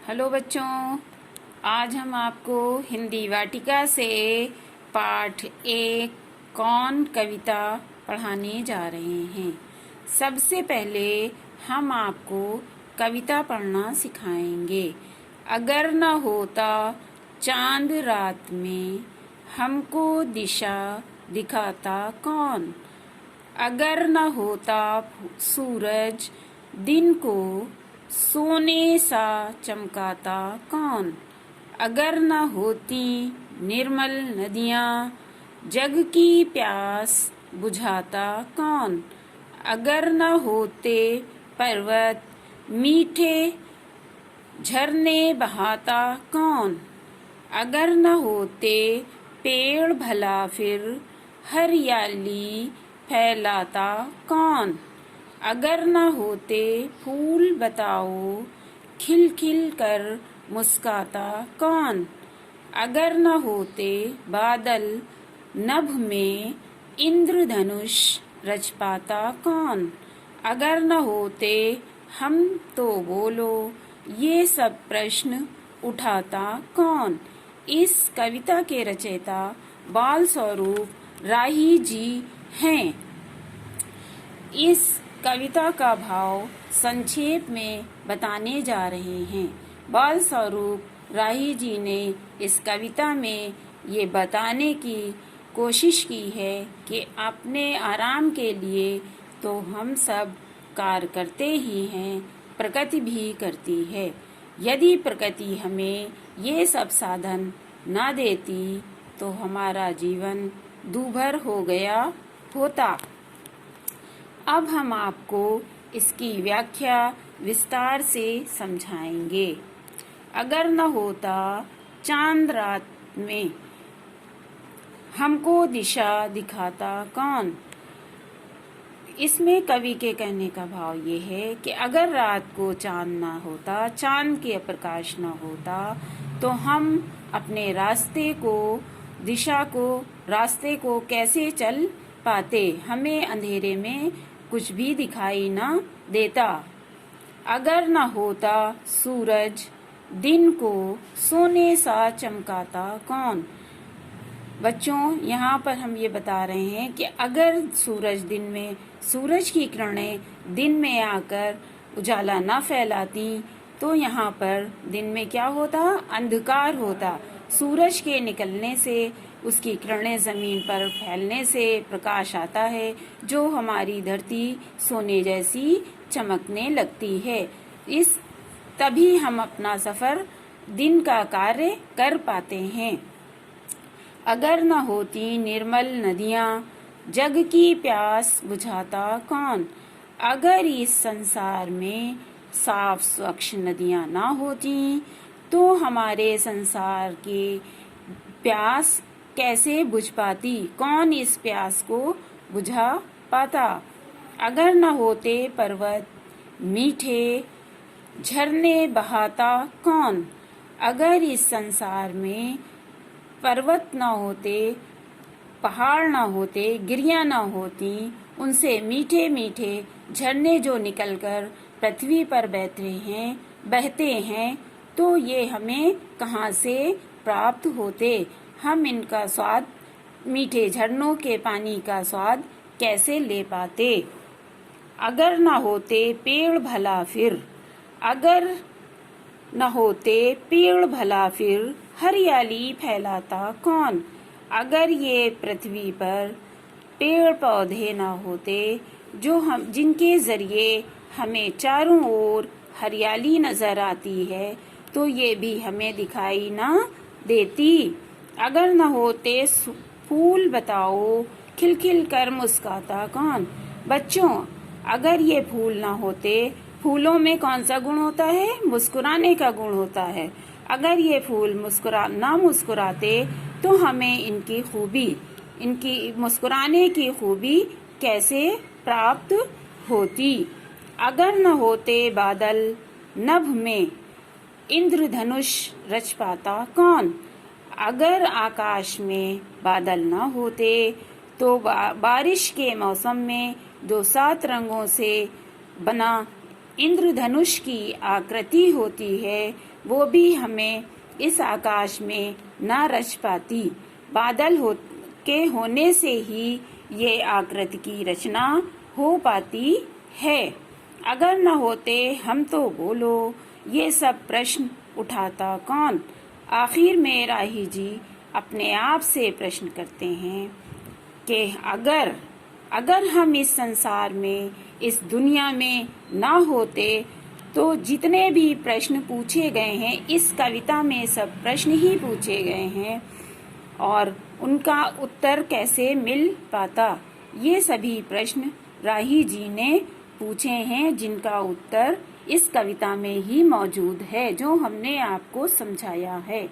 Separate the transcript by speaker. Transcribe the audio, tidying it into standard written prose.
Speaker 1: Hello बच्चों, आज हम आपको हिंदी वाटिका से पाठ 1 कौन कविता पढ़ाने जा रहे हैं। सबसे पहले हम आपको कविता पढ़ना सिखाएंगे। अगर न होता चांद रात में, हमको दिशा दिखाता कौन। अगर न होता सूरज दिन को सोने सा चमकाता कौन। अगर न होती निर्मल नदियाँ, जग की प्यास बुझाता कौन। अगर न होते पर्वत मीठे झरने बहाता कौन। अगर न होते पेड़ भला फिर हरियाली फैलाता कौन। अगर न होते फूल बताओ खिल खिल कर मुस्काता कौन। अगर न होते बादल नभ में इंद्रधनुष रच पाता कौन। अगर न होते हम तो बोलो ये सब प्रश्न उठाता कौन। इस कविता के रचयिता बाल स्वरूप राही जी हैं। इस कविता का भाव संक्षेप में बताने जा रहे हैं। बाल स्वरूप राही जी ने इस कविता में ये बताने की कोशिश की है कि अपने आराम के लिए तो हम सब कार्य करते ही हैं, प्रकृति भी करती है। यदि प्रकृति हमें ये सब साधन ना देती तो हमारा जीवन दूभर हो गया होता। अब हम आपको इसकी व्याख्या विस्तार से समझाएंगे। अगर न होता चांद रात में, हमको दिशा दिखाता कौन। इसमें कवि के कहने का भाव ये है कि अगर रात को चांद ना होता, चांद के प्रकाश ना होता, तो हम अपने रास्ते को कैसे चल पाते। हमें अंधेरे में कुछ भी दिखाई ना देता। अगर न होता सूरज दिन को सोने सा चमकाता कौन। बच्चों, यहाँ पर हम ये बता रहे हैं कि अगर सूरज की किरणें दिन में आकर उजाला ना फैलाती तो यहाँ पर दिन में क्या होता, अंधकार होता। सूरज के निकलने से उसकी किरणें जमीन पर फैलने से प्रकाश आता है, जो हमारी धरती सोने जैसी चमकने लगती है। तभी हम अपना सफर दिन का कार्य कर पाते हैं। अगर न होती निर्मल नदियाँ, जग की प्यास बुझाता कौन। अगर इस संसार में साफ स्वच्छ नदियाँ ना होती तो हमारे संसार की प्यास कैसे बुझ पाती, कौन इस प्यास को बुझा पाता। अगर न होते पर्वत मीठे झरने बहाता कौन। अगर इस संसार में पर्वत न होते, पहाड़ न होते, गिरियां न होती, उनसे मीठे मीठे झरने जो निकलकर पृथ्वी पर बहते हैं, तो ये हमें कहाँ से प्राप्त होते। हम इनका स्वाद, मीठे झरनों के पानी का स्वाद कैसे ले पाते। अगर न होते पेड़ भला फिर, अगर न होते पेड़ भला फिर हरियाली फैलाता कौन। अगर ये पृथ्वी पर पेड़ पौधे न होते जिनके जरिए हमें चारों ओर हरियाली नजर आती है, तो ये भी हमें दिखाई ना देती। अगर न होते फूल बताओ खिल खिल कर मुस्काता कौन। बच्चों, अगर ये फूल ना होते, फूलों में कौन सा गुण होता है, मुस्कुराने का गुण होता है। अगर ये फूल ना मुस्कुराते तो हमें इनकी मुस्कुराने की खूबी कैसे प्राप्त होती। अगर न होते बादल नभ में इंद्रधनुष रच पाता कौन। अगर आकाश में बादल न होते तो बारिश के मौसम में जो 7 रंगों से बना इंद्रधनुष की आकृति होती है, वो भी हमें इस आकाश में न रच पाती। बादल के होने से ही ये आकृति की रचना हो पाती है। अगर न होते हम तो बोलो, ये सब प्रश्न उठाता कौन। आखिर में राही जी अपने आप से प्रश्न करते हैं कि अगर हम इस संसार में, इस दुनिया में ना होते तो जितने भी प्रश्न पूछे गए हैं, इस कविता में सब प्रश्न ही पूछे गए हैं और उनका उत्तर कैसे मिल पाता। ये सभी प्रश्न राही जी ने पूछे हैं, जिनका उत्तर इस कविता में ही मौजूद है, जो हमने आपको समझाया है।